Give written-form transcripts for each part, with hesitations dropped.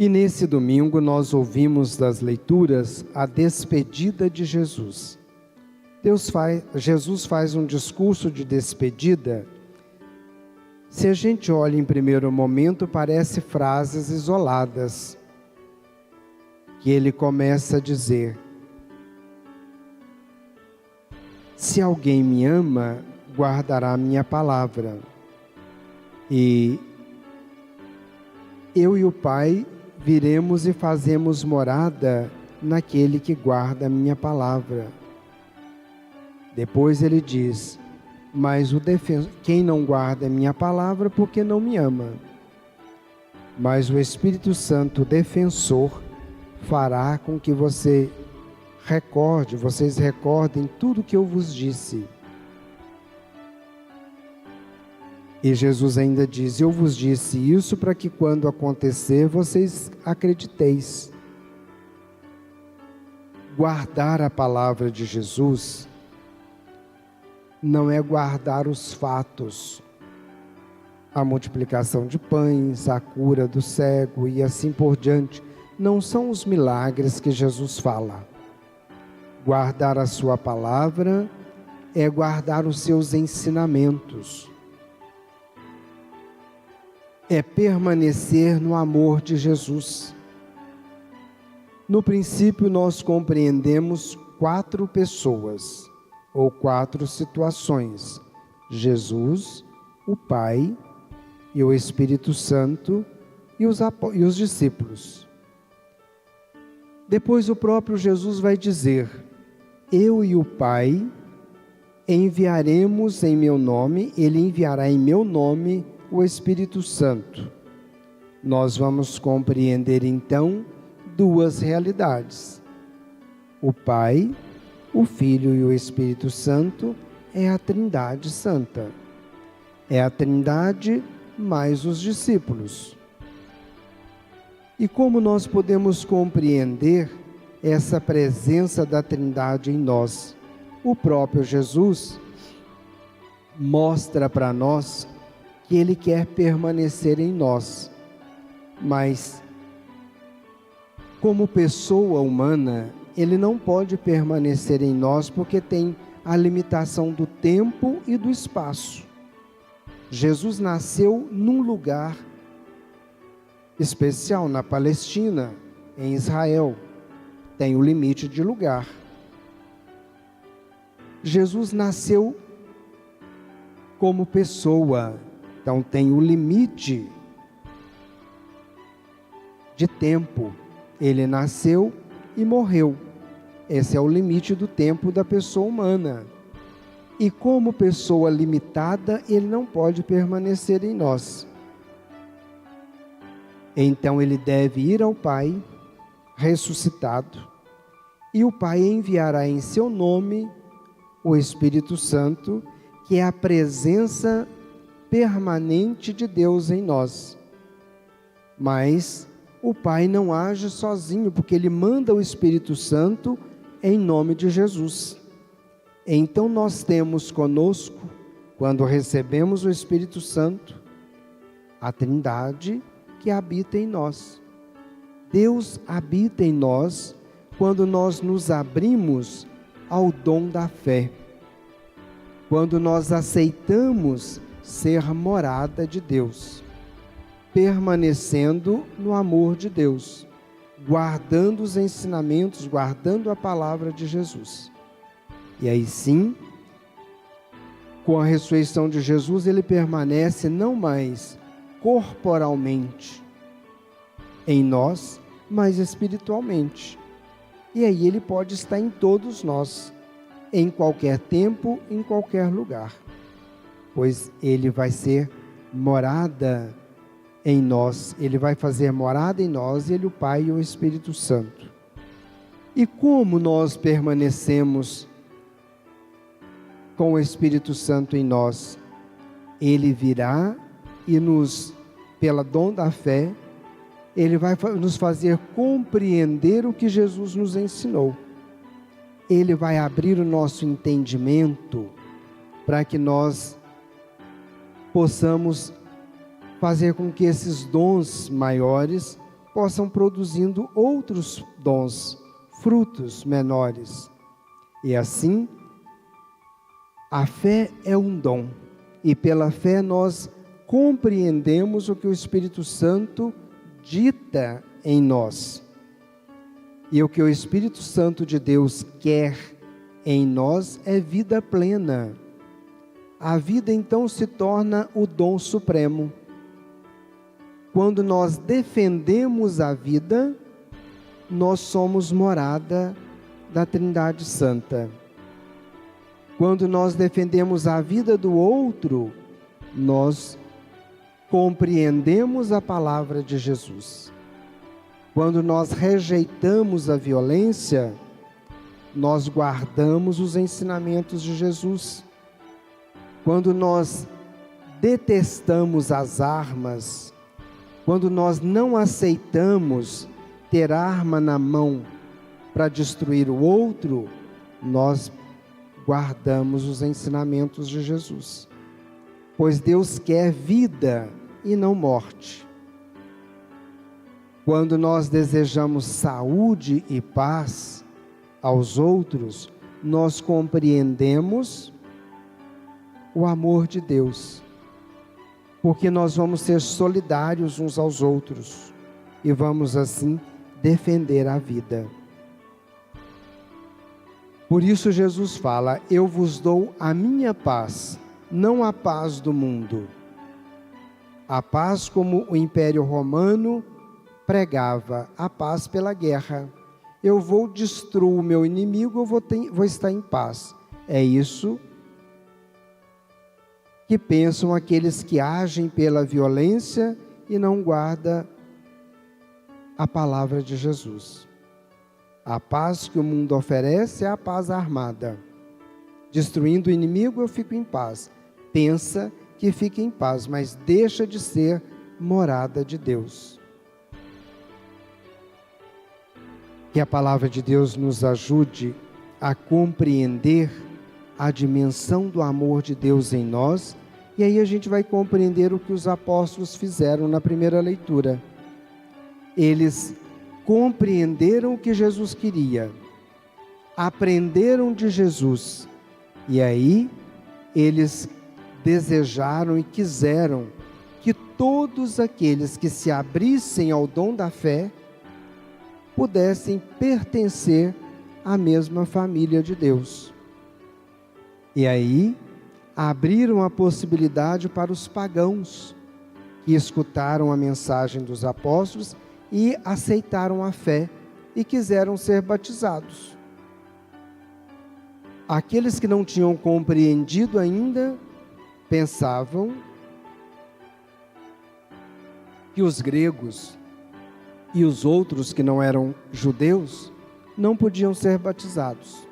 E nesse domingo nós ouvimos das leituras a despedida de Jesus. Jesus faz um discurso de despedida. Se a gente olha em primeiro momento, parece frases isoladas, que ele começa a dizer: se alguém me ama, guardará a minha palavra, e eu e o Pai viremos e fazemos morada naquele que guarda a minha palavra. Depois ele diz: mas quem não guarda a minha palavra, porque não me ama. Mas o Espírito Santo, defensor, fará com que vocês recordem tudo que eu vos disse. E Jesus ainda diz: eu vos disse isso para que quando acontecer, vocês acrediteis. Guardar a palavra de Jesus não é guardar os fatos, a multiplicação de pães, a cura do cego e assim por diante. Não são os milagres que Jesus fala. Guardar a sua palavra é guardar os seus ensinamentos. É permanecer no amor de Jesus. No princípio, nós compreendemos 4 pessoas, ou 4 situações: Jesus, o Pai, e o Espírito Santo, e os discípulos. Depois o próprio Jesus vai dizer: eu e o Pai enviaremos em meu nome, Ele enviará em meu nome o Espírito Santo. Nós vamos compreender então 2 realidades. O Pai, o Filho e o Espírito Santo é a Trindade Santa. É a Trindade mais os discípulos. E como nós podemos compreender essa presença da Trindade em nós? O próprio Jesus mostra para nós que Ele quer permanecer em nós, mas como pessoa humana, Ele não pode permanecer em nós porque tem a limitação do tempo e do espaço. Jesus nasceu num lugar especial, na Palestina, em Israel, tem o limite de lugar. Jesus nasceu como pessoa, então tem o limite de tempo. Ele nasceu e morreu. Esse é o limite do tempo da pessoa humana. E como pessoa limitada, Ele não pode permanecer em nós. Então Ele deve ir ao Pai, ressuscitado, e o Pai enviará em seu nome o Espírito Santo, que é a presença permanente de Deus em nós. Mas o Pai não age sozinho, porque Ele manda o Espírito Santo em nome de Jesus. Então nós temos conosco, quando recebemos o Espírito Santo, a Trindade que habita em nós. Deus habita em nós quando nós nos abrimos ao dom da fé, quando nós aceitamos ser morada de Deus, permanecendo no amor de Deus, guardando os ensinamentos, guardando a palavra de Jesus. E aí sim, com a ressurreição de Jesus, Ele permanece não mais corporalmente em nós, mas espiritualmente. E aí Ele pode estar em todos nós, em qualquer tempo, em qualquer lugar, pois Ele vai ser morada em nós, Ele vai fazer morada em nós, Ele, o Pai e o Espírito Santo. E como nós permanecemos com o Espírito Santo em nós? Ele virá e pela dom da fé, Ele vai nos fazer compreender o que Jesus nos ensinou. Ele vai abrir o nosso entendimento para que nós possamos fazer com que esses dons maiores possam produzindo outros dons, frutos menores. E assim, a fé é um dom, e pela fé nós compreendemos o que o Espírito Santo dita em nós. E o que o Espírito Santo de Deus quer em nós é vida plena. A vida então se torna o dom supremo. Quando nós defendemos a vida, nós somos morada da Trindade Santa. Quando nós defendemos a vida do outro, nós compreendemos a palavra de Jesus. Quando nós rejeitamos a violência, nós guardamos os ensinamentos de Jesus. Quando nós detestamos as armas, quando nós não aceitamos ter arma na mão para destruir o outro, nós guardamos os ensinamentos de Jesus. Pois Deus quer vida e não morte. Quando nós desejamos saúde e paz aos outros, nós compreendemos o amor de Deus, porque nós vamos ser solidários uns aos outros e vamos assim defender a vida. Por isso Jesus fala: eu vos dou a minha paz, não a paz do mundo. A paz como o Império Romano pregava, a paz pela guerra. Eu vou destruir o meu inimigo, eu vou estar em paz. É isso que pensam aqueles que agem pela violência e não guardam a palavra de Jesus. A paz que o mundo oferece é a paz armada. Destruindo o inimigo, eu fico em paz. Pensa que fica em paz, mas deixa de ser morada de Deus. Que a palavra de Deus nos ajude a compreender a dimensão do amor de Deus em nós, e aí a gente vai compreender o que os apóstolos fizeram na primeira leitura. Eles compreenderam o que Jesus queria, aprenderam de Jesus, e aí eles desejaram e quiseram que todos aqueles que se abrissem ao dom da fé pudessem pertencer à mesma família de Deus. E aí abriram a possibilidade para os pagãos que escutaram a mensagem dos apóstolos e aceitaram a fé e quiseram ser batizados. Aqueles que não tinham compreendido ainda pensavam que os gregos e os outros que não eram judeus não podiam ser batizados.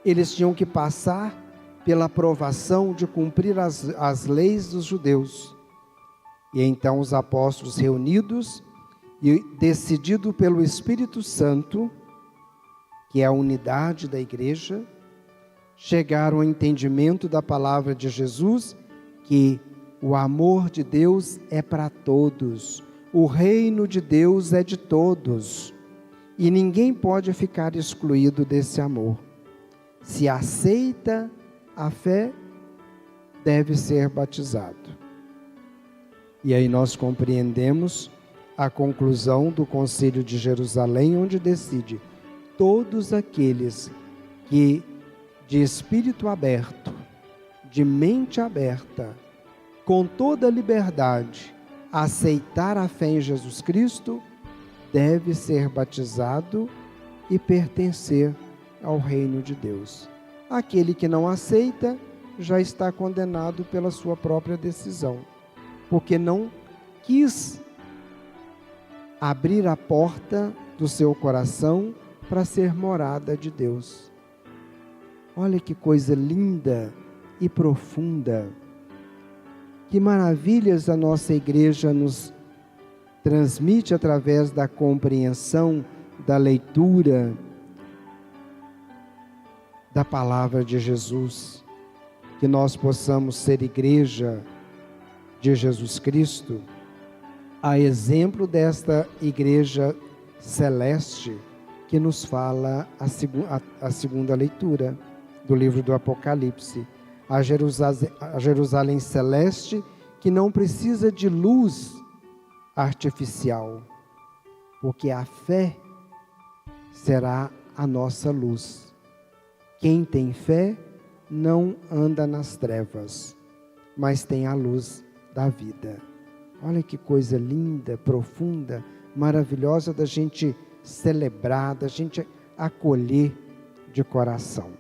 Eles tinham que passar pela aprovação de cumprir as leis dos judeus. E então os apóstolos reunidos e decidido pelo Espírito Santo, que é a unidade da igreja, chegaram ao entendimento da palavra de Jesus, que o amor de Deus é para todos, o reino de Deus é de todos, e ninguém pode ficar excluído desse amor. Se aceita a fé, deve ser batizado. E aí nós compreendemos a conclusão do Concílio de Jerusalém, onde decide: todos aqueles que de espírito aberto, de mente aberta, com toda liberdade, aceitar a fé em Jesus Cristo, deve ser batizado e pertencer ao reino de Deus. Aquele que não aceita já está condenado pela sua própria decisão, porque não quis abrir a porta do seu coração para ser morada de Deus. Olha que coisa linda e profunda. Que maravilhas a nossa igreja nos transmite através da compreensão, da leitura da palavra de Jesus. Que nós possamos ser igreja de Jesus Cristo, a exemplo desta igreja celeste que nos fala a segunda leitura do livro do Apocalipse. A Jerusalém celeste que não precisa de luz artificial, porque a fé será a nossa luz. Quem tem fé não anda nas trevas, mas tem a luz da vida. Olha que coisa linda, profunda, maravilhosa da gente celebrar, da gente acolher de coração.